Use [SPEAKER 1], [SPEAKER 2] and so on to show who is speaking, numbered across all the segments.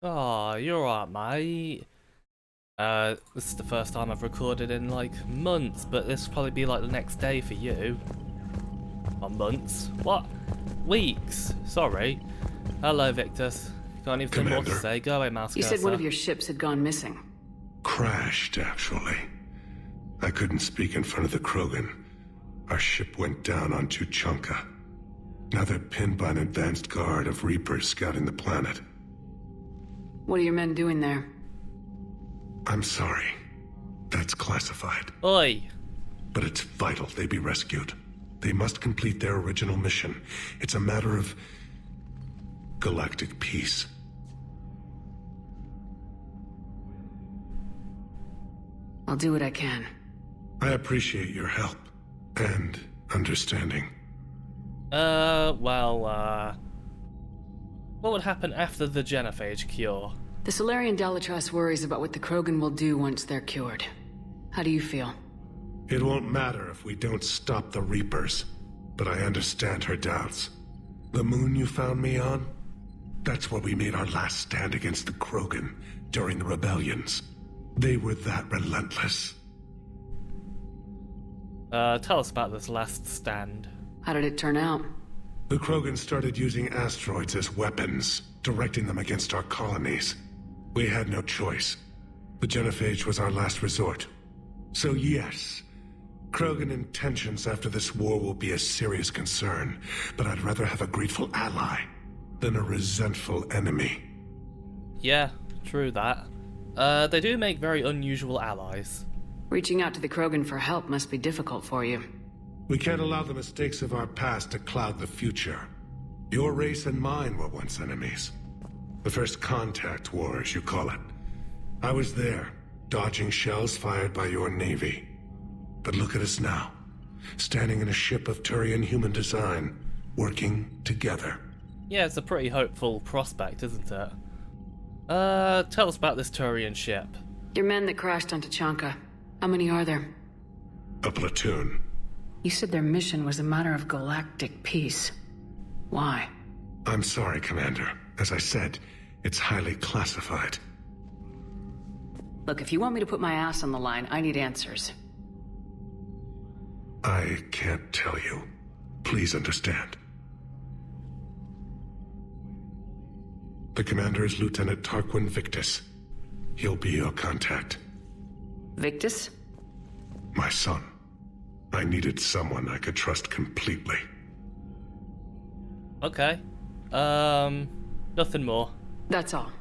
[SPEAKER 1] Oh, you're alright, mate. This is the first time I've recorded in like months, but this will probably be like the next day for you. Or months? What? Weeks? Sorry. Hello, Victus. Got anything more to
[SPEAKER 2] Commander.
[SPEAKER 1] say? Go away, Mouse
[SPEAKER 3] You said
[SPEAKER 1] Cursor.
[SPEAKER 3] one of your ships had gone missing.
[SPEAKER 2] Crashed, actually. I couldn't speak in front of the Krogan. Our ship went down on Tuchanka. Now they're pinned by an advanced guard of Reapers scouting the planet.
[SPEAKER 3] What are your men doing there?
[SPEAKER 2] I'm sorry. That's classified.
[SPEAKER 1] Oi!
[SPEAKER 2] But it's vital they be rescued. They must complete their original mission. It's a matter of galactic peace.
[SPEAKER 3] I'll do what I can.
[SPEAKER 2] I appreciate your help and understanding.
[SPEAKER 1] What would happen after the genophage cure?
[SPEAKER 3] The Solarian Dalatrass worries about what the Krogan will do once they're cured. How do you feel?
[SPEAKER 2] It won't matter if we don't stop the Reapers, but I understand her doubts. The moon you found me on? That's where we made our last stand against the Krogan during the rebellions. They were that relentless.
[SPEAKER 1] Tell us about this last stand.
[SPEAKER 3] How did it turn out?
[SPEAKER 2] The Krogan started using asteroids as weapons, directing them against our colonies. We had no choice. The genophage was our last resort. So yes, Krogan intentions after this war will be a serious concern, but I'd rather have a grateful ally than a resentful enemy.
[SPEAKER 1] Yeah, true that. They do make very unusual allies.
[SPEAKER 3] Reaching out to the Krogan for help must be difficult for you.
[SPEAKER 2] We can't allow the mistakes of our past to cloud the future. Your race and mine were once enemies. The first contact war, as you call it. I was there, dodging shells fired by your navy. But look at us now, standing in a ship of Turian human design, working together.
[SPEAKER 1] Yeah, it's a pretty hopeful prospect, isn't it? Tell us about this Turian ship.
[SPEAKER 3] Your men that crashed onto Chanka. How many are there?
[SPEAKER 2] A platoon.
[SPEAKER 3] You said their mission was a matter of galactic peace. Why?
[SPEAKER 2] I'm sorry, Commander. As I said, it's highly classified.
[SPEAKER 3] Look, if you want me to put my ass on the line, I need answers.
[SPEAKER 2] I can't tell you. Please understand. The commander is Lieutenant Tarquin Victus. He'll be your contact.
[SPEAKER 3] Victus?
[SPEAKER 2] My son. I needed someone I could trust completely.
[SPEAKER 1] Okay. Nothing more.
[SPEAKER 3] That's all.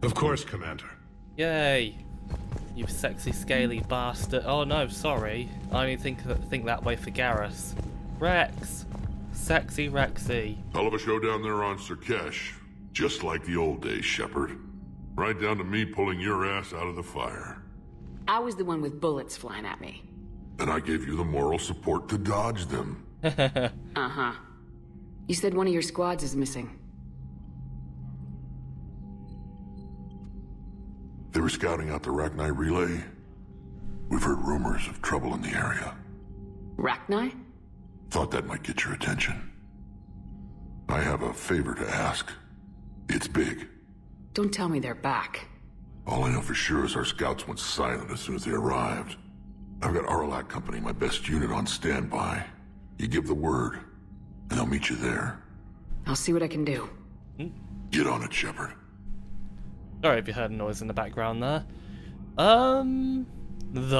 [SPEAKER 2] Of course, Commander.
[SPEAKER 1] Yay. You sexy, scaly bastard. Oh no, sorry. I only think that way for Garrus. Rex. Sexy Rexy.
[SPEAKER 4] Hell of a show down there on Sirkesh. Just like the old days, Shepard. Right down to me pulling your ass out of the fire.
[SPEAKER 3] I was the one with bullets flying at me.
[SPEAKER 4] And I gave you the moral support to dodge them.
[SPEAKER 3] Uh-huh. You said one of your squads is missing.
[SPEAKER 4] They were scouting out the Rachni relay. We've heard rumors of trouble in the area.
[SPEAKER 3] Rachni?
[SPEAKER 4] Thought that might get your attention. I have a favor to ask. It's big.
[SPEAKER 3] Don't tell me they're back.
[SPEAKER 4] All I know for sure is our scouts went silent as soon as they arrived. I've got Arlac Company, my best unit, on standby. You give the word, and I'll meet you there.
[SPEAKER 3] I'll see what I can do.
[SPEAKER 4] Get on it, Shepard.
[SPEAKER 1] Sorry if you heard a noise in the background there. The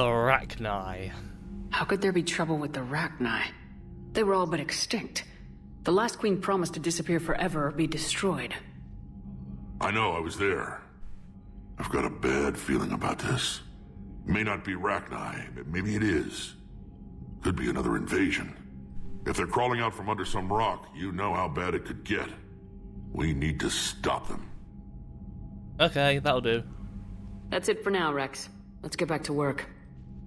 [SPEAKER 1] Rachni.
[SPEAKER 3] How could there be trouble with the Rachni? They were all but extinct. The last queen promised to disappear forever or be destroyed.
[SPEAKER 4] I know, I was there. I've got a bad feeling about this. May not be Rachni, but maybe it is. Could be another invasion. If they're crawling out from under some rock, you know how bad it could get. We need to stop them.
[SPEAKER 1] Okay, that'll do.
[SPEAKER 3] That's it for now, Rex. Let's get back to work.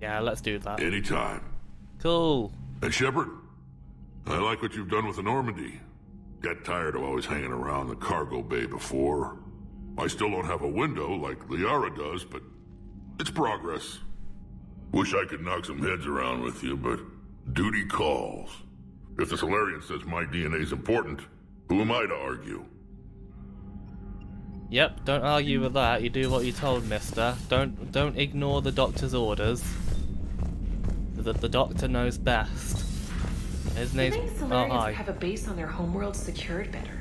[SPEAKER 1] Yeah, let's do that.
[SPEAKER 4] Anytime.
[SPEAKER 1] Cool.
[SPEAKER 4] And Shepard, I like what you've done with the Normandy. Got tired of always hanging around the cargo bay before. I still don't have a window like Liara does, but it's progress. Wish I could knock some heads around with you, but duty calls. If the Solarian says my DNA's important, who am I to argue?
[SPEAKER 1] Yep, don't argue with that. You do what you're told, mister. Don't ignore the doctor's orders. The doctor knows best. His
[SPEAKER 5] Do you
[SPEAKER 1] name's...
[SPEAKER 5] think
[SPEAKER 1] Oh,
[SPEAKER 5] Solarians
[SPEAKER 1] hi.
[SPEAKER 5] would have a base on their homeworld secured better?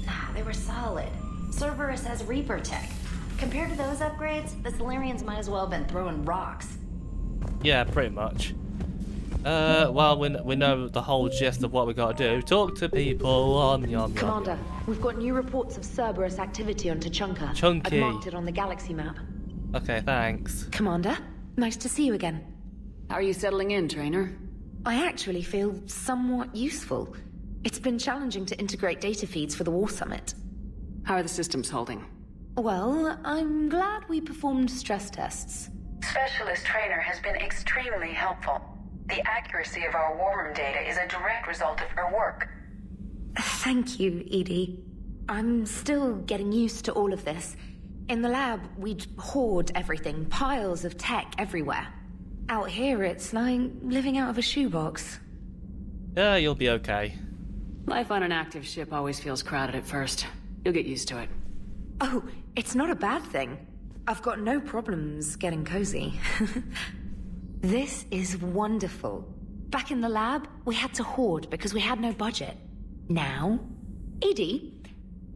[SPEAKER 6] Nah, they were solid. Cerberus has Reaper tech. Compared to those upgrades, the Solarians might as well have been throwing rocks.
[SPEAKER 1] Yeah, pretty much. Well, we know the whole gist of what we gotta do. Talk to people. Yum.
[SPEAKER 5] Commander, we've got new reports of Cerberus activity on Tuchanka.
[SPEAKER 1] Chunky.
[SPEAKER 5] I've marked it on the galaxy map.
[SPEAKER 1] Okay, thanks.
[SPEAKER 7] Commander, nice to see you again.
[SPEAKER 3] How are you settling in, Trainer?
[SPEAKER 7] I actually feel somewhat useful. It's been challenging to integrate data feeds for the War Summit.
[SPEAKER 3] How are the systems holding?
[SPEAKER 7] Well, I'm glad we performed stress tests.
[SPEAKER 8] Specialist Trainer has been extremely helpful. The accuracy of our war room data is a direct result of her work.
[SPEAKER 7] Thank you, Edie. I'm still getting used to all of this. In the lab, we'd hoard everything, piles of tech everywhere. Out here, it's like living out of a shoebox.
[SPEAKER 1] Yeah, you'll be okay.
[SPEAKER 3] Life on an active ship always feels crowded at first. You'll get used to it.
[SPEAKER 7] Oh, it's not a bad thing. I've got no problems getting cozy. This is wonderful. Back in the lab, we had to hoard because we had no budget. Now, Edie,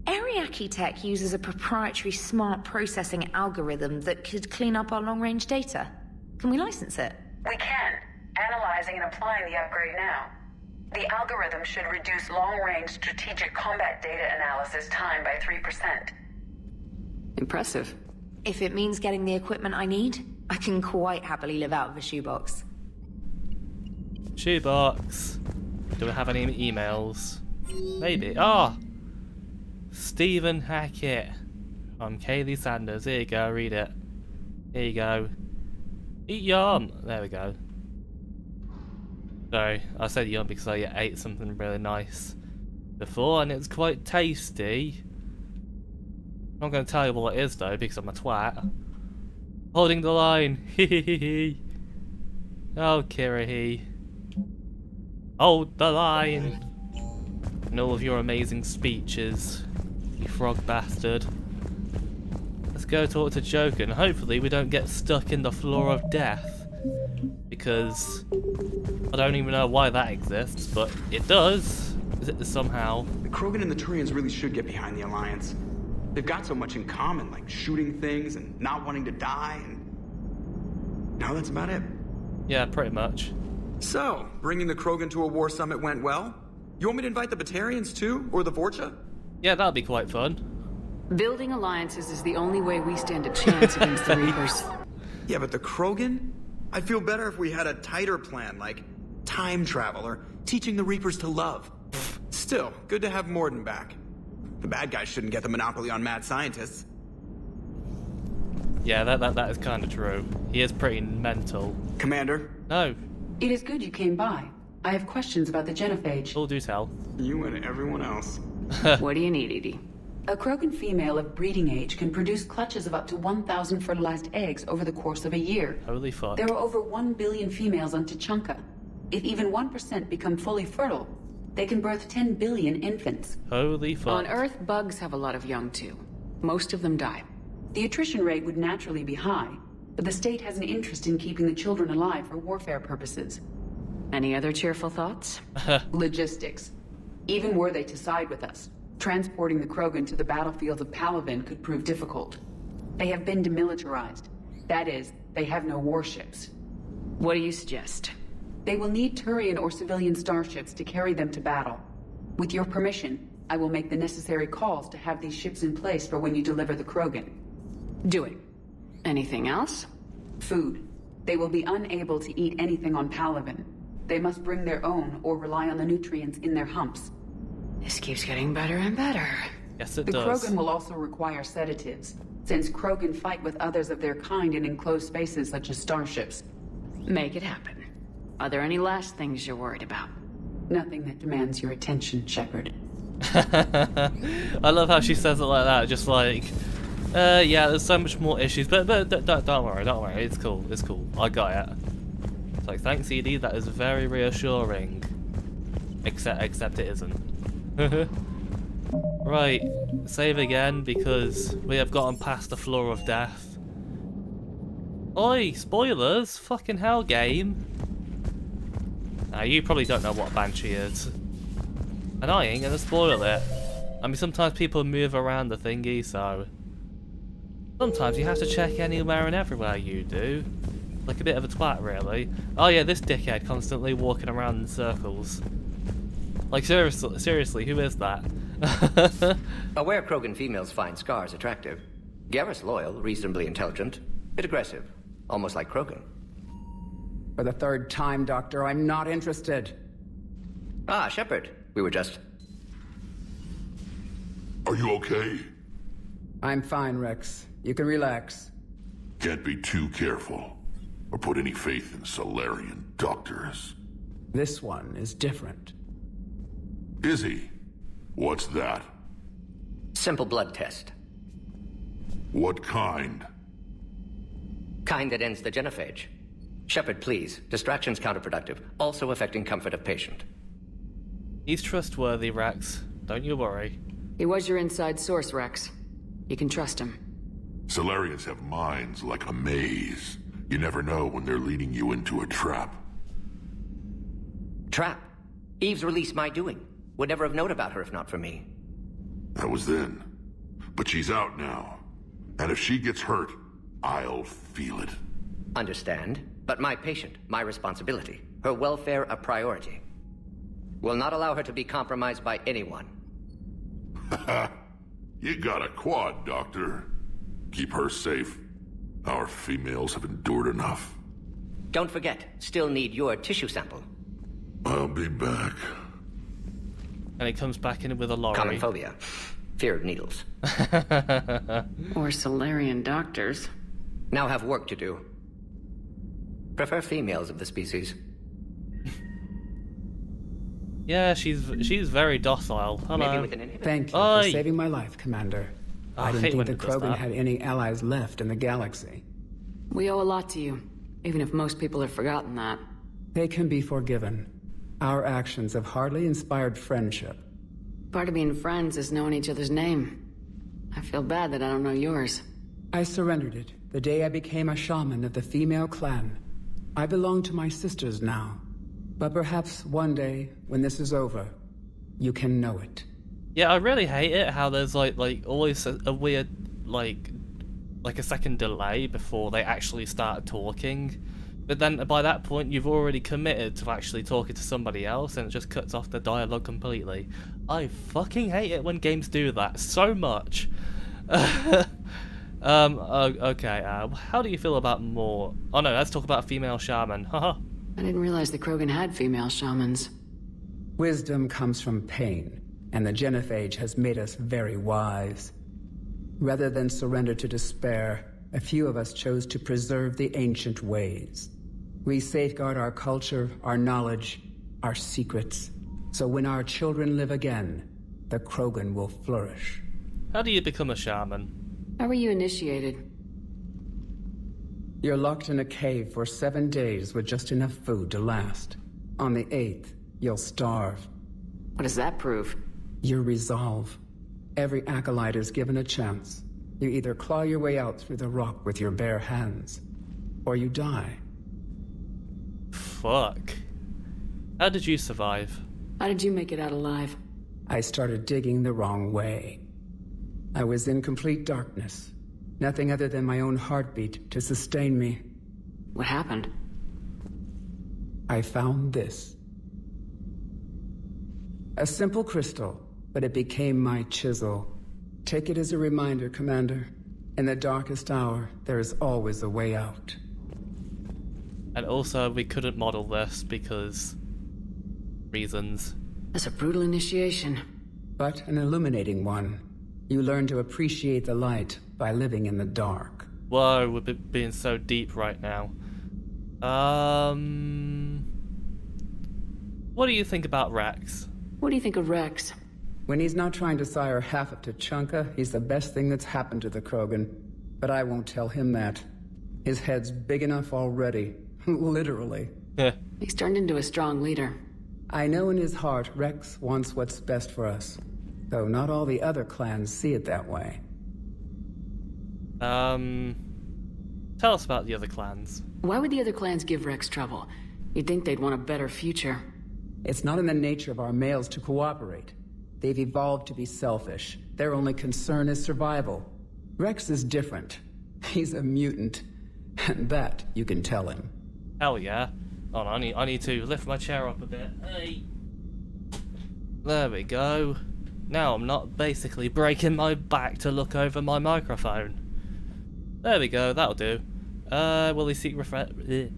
[SPEAKER 7] Ariake Tech uses a proprietary smart processing algorithm that could clean up our long-range data. Can we license it?
[SPEAKER 8] We can. Analyzing and applying the upgrade now. The algorithm should reduce long-range strategic combat data analysis time by 3%.
[SPEAKER 3] Impressive.
[SPEAKER 7] If it means getting the equipment I need, I can quite happily live out of a shoebox.
[SPEAKER 1] Shoebox. Do we have any emails? Maybe. Ah! Stephen Hackett. From Kaylee Sanders. Here you go, read it. Here you go. Eat yum! There we go. Sorry, I said yum because I ate something really nice before and it's quite tasty. I'm not going to tell you what it is though because I'm a twat. Holding the line. Hehehe. Oh, Kirahi. Hold the line. And all of your amazing speeches, you frog bastard. Let's go talk to Joker and hopefully we don't get stuck in the floor of death. Because I don't even know why that exists, but it does. Somehow.
[SPEAKER 9] The Krogan and the Turians really should get behind the Alliance. They've got so much in common, like shooting things and not wanting to die, and now that's about it.
[SPEAKER 1] Yeah, pretty much.
[SPEAKER 9] So, bringing the Krogan to a war summit went well? You want me to invite the Batarians too, or the Vorcha?
[SPEAKER 1] Yeah, that'll be quite fun.
[SPEAKER 3] Building alliances is the only way we stand a chance against the Reapers.
[SPEAKER 9] Yeah, but the Krogan? I'd feel better if we had a tighter plan, like time travel or teaching the Reapers to love. Still, good to have Morden back. The bad guys shouldn't get the monopoly on mad scientists.
[SPEAKER 1] Yeah, that is kind of true. He is pretty mental.
[SPEAKER 9] Commander?
[SPEAKER 1] No,
[SPEAKER 10] It is good you came by. I have questions about the genophage.
[SPEAKER 1] all do tell.
[SPEAKER 9] You and everyone else.
[SPEAKER 3] What do you need, Edie?
[SPEAKER 10] A Krogan female of breeding age can produce clutches of up to 1,000 fertilized eggs over the course of a year.
[SPEAKER 1] Holy fuck.
[SPEAKER 10] There are over 1 billion females on Tuchanka. If even 1% become fully fertile, they can birth 10 billion infants.
[SPEAKER 1] Holy fuck.
[SPEAKER 3] On Earth, bugs have a lot of young too. Most of them die.
[SPEAKER 10] The attrition rate would naturally be high, but the state has an interest in keeping the children alive for warfare purposes.
[SPEAKER 3] Any other cheerful thoughts?
[SPEAKER 10] Logistics. Even were they to side with us, transporting the Krogan to the battlefields of Palaven could prove difficult. They have been demilitarized. That is, they have no warships.
[SPEAKER 3] What do you suggest?
[SPEAKER 10] They will need Turian or civilian starships to carry them to battle. With your permission, I will make the necessary calls to have these ships in place for when you deliver the Krogan.
[SPEAKER 3] Do it. Anything else?
[SPEAKER 10] Food. They will be unable to eat anything on Palaven. They must bring their own or rely on the nutrients in their humps.
[SPEAKER 3] This keeps getting better and better.
[SPEAKER 1] Yes, it
[SPEAKER 10] The
[SPEAKER 1] does.
[SPEAKER 10] Krogan will also require sedatives, since Krogan fight with others of their kind in enclosed spaces such as starships.
[SPEAKER 3] Make it happen. Are there any last things you're worried about?
[SPEAKER 10] Nothing that demands your attention, Shepard.
[SPEAKER 1] I love how she says it like that, just like, yeah, there's so much more issues, but don't worry, it's cool, I got it. It's like, thanks Edie, that is very reassuring. Except it isn't. Right, save again because we have gotten past the floor of death. Oi, spoilers! Fucking hell, game. Now, you probably don't know what Banshee is. And I ain't gonna spoil it. I mean, sometimes people move around the thingy, so... Sometimes you have to check anywhere and everywhere you do. Like a bit of a twat, really. Oh yeah, this dickhead constantly walking around in circles. Like, seriously, who is that?
[SPEAKER 11] Aware Krogan females find scars attractive. Garrus loyal, reasonably intelligent, bit aggressive, almost like Krogan.
[SPEAKER 10] For the third time, Doctor, I'm not interested.
[SPEAKER 11] Ah, Shepard. We were just...
[SPEAKER 4] Are you okay?
[SPEAKER 10] I'm fine, Rex. You can relax.
[SPEAKER 4] Can't be too careful, or put any faith in Solarian doctors.
[SPEAKER 10] This one is different.
[SPEAKER 4] Is he? What's that?
[SPEAKER 11] Simple blood test.
[SPEAKER 4] What kind?
[SPEAKER 11] Kind that ends the genophage. Shepard, please. Distraction's counterproductive, also affecting comfort of patient.
[SPEAKER 1] He's trustworthy, Rex. Don't you worry.
[SPEAKER 3] He was your inside source, Rex. You can trust him.
[SPEAKER 4] Solarians have minds like a maze. You never know when they're leading you into a trap.
[SPEAKER 11] Trap? Eve's release my doing. Would never have known about her if not for me.
[SPEAKER 4] That was then. But she's out now. And if she gets hurt, I'll feel it.
[SPEAKER 11] Understand, but my patient, my responsibility. Her welfare a priority. Will not allow her to be compromised by anyone.
[SPEAKER 4] You got a quad, Doctor. Keep her safe. Our females have endured enough.
[SPEAKER 11] Don't forget, still need your tissue sample.
[SPEAKER 4] I'll be back.
[SPEAKER 1] And he comes back in with a lorry.
[SPEAKER 11] Common phobia. Fear of needles.
[SPEAKER 3] Or Solarian doctors.
[SPEAKER 11] Now have work to do. Prefer females of the species.
[SPEAKER 1] Yeah, she's very docile. Hello.
[SPEAKER 10] Thank you for saving my life, Commander. I didn't think the Krogan had any allies left in the galaxy.
[SPEAKER 3] We owe a lot to you, even if most people have forgotten that.
[SPEAKER 10] They can be forgiven. Our actions have hardly inspired friendship.
[SPEAKER 3] Part of being friends is knowing each other's name. I feel bad that I don't know yours.
[SPEAKER 10] I surrendered it the day I became a shaman of the female clan. I belong to my sisters now. But perhaps one day, when this is over, you can know it.
[SPEAKER 1] Yeah, I really hate it how there's like always a weird like a second delay before they actually start talking. But then by that point you've already committed to actually talking to somebody else and it just cuts off the dialogue completely. I fucking hate it when games do that so much. Okay, how do you feel about more... Oh no, let's talk about female shaman. Haha.
[SPEAKER 3] I didn't realize the Krogan had female shamans.
[SPEAKER 10] Wisdom comes from pain, and the genophage has made us very wise. Rather than surrender to despair, a few of us chose to preserve the ancient ways. We safeguard our culture, our knowledge, our secrets, so when our children live again, the Krogan will flourish.
[SPEAKER 1] How do you become a shaman?
[SPEAKER 3] How were you initiated?
[SPEAKER 10] You're locked in a cave for 7 days with just enough food to last. On the 8th, you'll starve.
[SPEAKER 3] What does that prove?
[SPEAKER 10] Your resolve. Every acolyte is given a chance. You either claw your way out through the rock with your bare hands, or you die.
[SPEAKER 1] Fuck. How did you survive?
[SPEAKER 3] How did you make it out alive?
[SPEAKER 10] I started digging the wrong way. I was in complete darkness. Nothing other than my own heartbeat to sustain me.
[SPEAKER 3] What happened?
[SPEAKER 10] I found this. A simple crystal, but it became my chisel. Take it as a reminder, Commander. In the darkest hour, there is always a way out.
[SPEAKER 1] And also, we couldn't model this because... reasons.
[SPEAKER 3] That's a brutal initiation.
[SPEAKER 10] But an illuminating one. You learn to appreciate the light by living in the dark.
[SPEAKER 1] Whoa, we're being so deep right now. What do you think about Rex?
[SPEAKER 3] What do you think of Rex?
[SPEAKER 10] When he's not trying to sire half of Tuchanka, he's the best thing that's happened to the Krogan. But I won't tell him that. His head's big enough already. Literally.
[SPEAKER 3] He's turned into a strong leader.
[SPEAKER 10] I know in his heart Rex wants what's best for us.
[SPEAKER 12] though not all the other clans see it that way.
[SPEAKER 1] Tell us about the other clans.
[SPEAKER 3] Why would the other clans give Rex trouble? You'd think they'd want a better future.
[SPEAKER 12] It's not in the nature of our males to cooperate. They've evolved to be selfish. Their only concern is survival. Rex is different. He's a mutant. And that you can tell him.
[SPEAKER 1] Hell yeah. Hold on, I need to lift my chair up a bit. Hey. There we go. Now I'm not basically breaking my back to look over my microphone. There we go, that'll do. Will he seek revenge?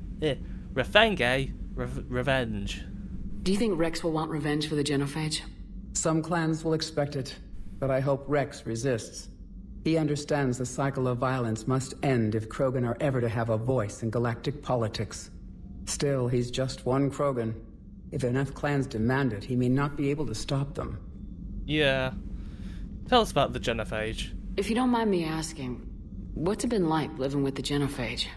[SPEAKER 3] Do you think Rex will want revenge for the genophage?
[SPEAKER 12] Some clans will expect it, but I hope Rex resists. He understands the cycle of violence must end if Krogan are ever to have a voice in galactic politics. Still, he's just one Krogan. If enough clans demand it, he may not be able to stop them.
[SPEAKER 1] Yeah. Tell us about the genophage.
[SPEAKER 3] If you don't mind me asking, what's it been like living with the genophage?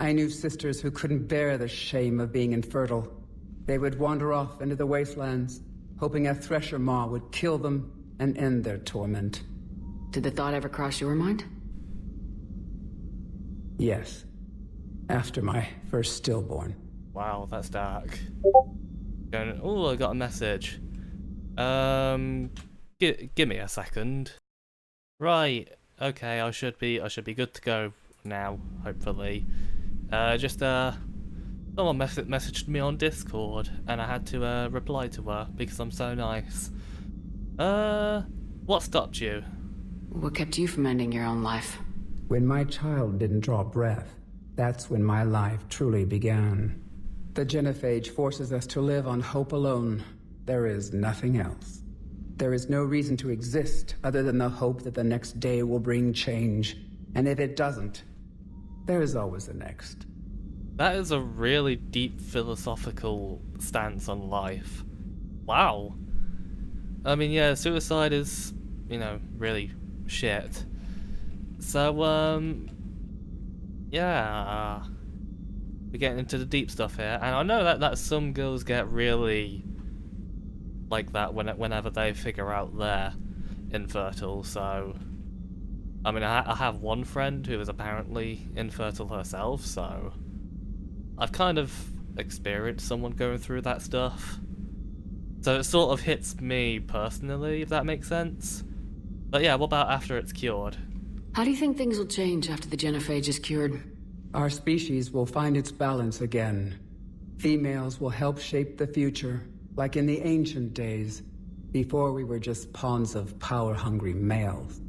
[SPEAKER 12] I knew sisters who couldn't bear the shame of being infertile. They would wander off into the wastelands, hoping a thresher maw would kill them and end their torment.
[SPEAKER 3] Did the thought ever cross your mind?
[SPEAKER 12] Yes. After my first stillborn.
[SPEAKER 1] Wow, that's dark. Oh, I got a message. Give me a second. Right. Okay, I should be good to go now, hopefully. Someone messaged me on Discord, and I had to reply to her because I'm so nice. What stopped you?
[SPEAKER 3] What kept you from ending your own life?
[SPEAKER 12] When my child didn't draw breath, that's when my life truly began. The genophage forces us to live on hope alone. There is nothing else. There is no reason to exist other than the hope that the next day will bring change. And if it doesn't, there is always the next.
[SPEAKER 1] That is a really deep philosophical stance on life. Wow. I mean, yeah, suicide is, really shit. So, yeah. We're getting into the deep stuff here. And I know that some girls get really like that whenever they figure out they're infertile, so... I mean, I have one friend who is apparently infertile herself, so... I've kind of experienced someone going through that stuff. So it sort of hits me personally, if that makes sense. But yeah, what about after it's cured?
[SPEAKER 3] How do you think things will change after the genophage is cured?
[SPEAKER 12] Our species will find its balance again. Females will help shape the future, like in the ancient days, before we were just pawns of power-hungry males.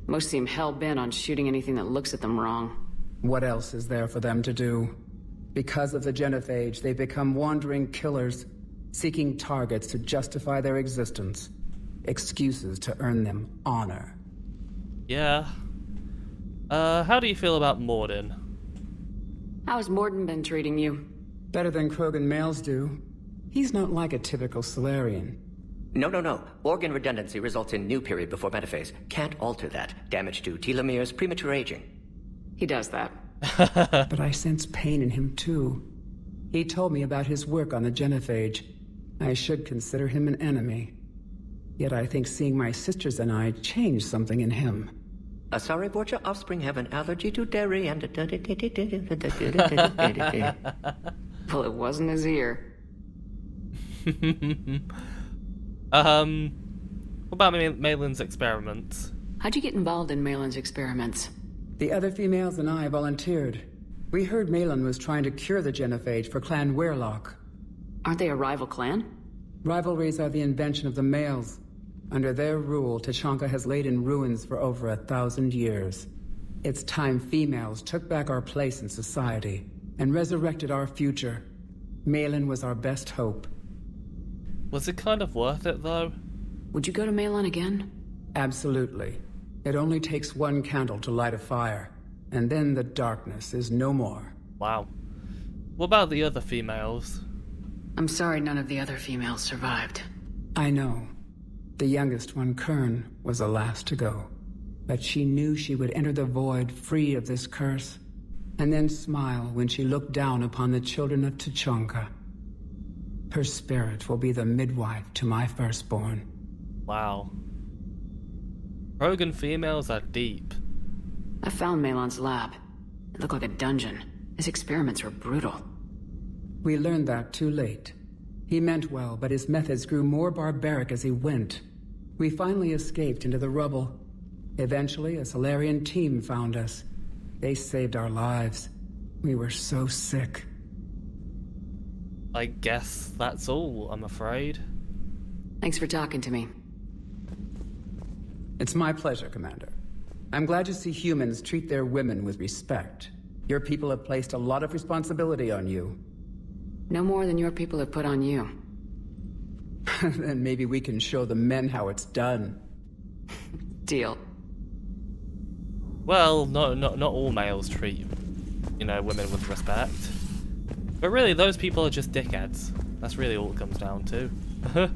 [SPEAKER 3] Most seem hell-bent on shooting anything that looks at them wrong.
[SPEAKER 12] What else is there for them to do? Because of the genophage, they become wandering killers, seeking targets to justify their existence. Excuses to earn them honor.
[SPEAKER 1] Yeah. How do you feel about Morden?
[SPEAKER 3] How's Morden been treating you?
[SPEAKER 12] Better than Krogan males do. He's not like a typical Solarian.
[SPEAKER 11] No. Organ redundancy results in new period before metaphase. Can't alter that. Damage to telomeres, premature aging.
[SPEAKER 3] He does that.
[SPEAKER 12] But I sense pain in him too. He told me about his work on the genophage. I should consider him an enemy. Yet I think seeing my sisters and I changed something in him.
[SPEAKER 11] Sorry, Borgia, offspring have an allergy to dairy and...
[SPEAKER 3] Well, it wasn't his ear.
[SPEAKER 1] What about Malin's experiments?
[SPEAKER 3] How'd you get involved in Malin's experiments?
[SPEAKER 12] The other females and I volunteered. We heard Malin was trying to cure the genophage for Clan Weirlock.
[SPEAKER 3] Aren't they a rival clan?
[SPEAKER 12] Rivalries are the invention of the males. Under their rule, Tuchanka has laid in ruins for over 1,000 years. It's time females took back our place in society and resurrected our future. Malin was our best hope.
[SPEAKER 1] Was it kind of worth it, though?
[SPEAKER 3] Would you go to Malin again?
[SPEAKER 12] Absolutely. It only takes one candle to light a fire, and then the darkness is no more.
[SPEAKER 1] Wow. What about the other females?
[SPEAKER 3] I'm sorry none of the other females survived.
[SPEAKER 12] I know. The youngest one, Kern, was the last to go. But she knew she would enter the void free of this curse, and then smile when she looked down upon the children of Tuchanka. Her spirit will be the midwife to my firstborn.
[SPEAKER 1] Wow. Krogan females are deep.
[SPEAKER 3] I found Malon's lab. It looked like a dungeon. His experiments were brutal.
[SPEAKER 12] We learned that too late. He meant well, but his methods grew more barbaric as he went. We finally escaped into the rubble. Eventually, a Solarian team found us. They saved our lives. We were so sick.
[SPEAKER 1] I guess that's all, I'm afraid.
[SPEAKER 3] Thanks for talking to me.
[SPEAKER 12] It's my pleasure, Commander. I'm glad to see humans treat their women with respect. Your people have placed a lot of responsibility on you.
[SPEAKER 3] No more than your people have put on you.
[SPEAKER 12] Then maybe we can show the men how it's done.
[SPEAKER 3] Deal.
[SPEAKER 1] Well, not all males treat, you know, women with respect. But really, those people are just dickheads. That's really all it comes down to.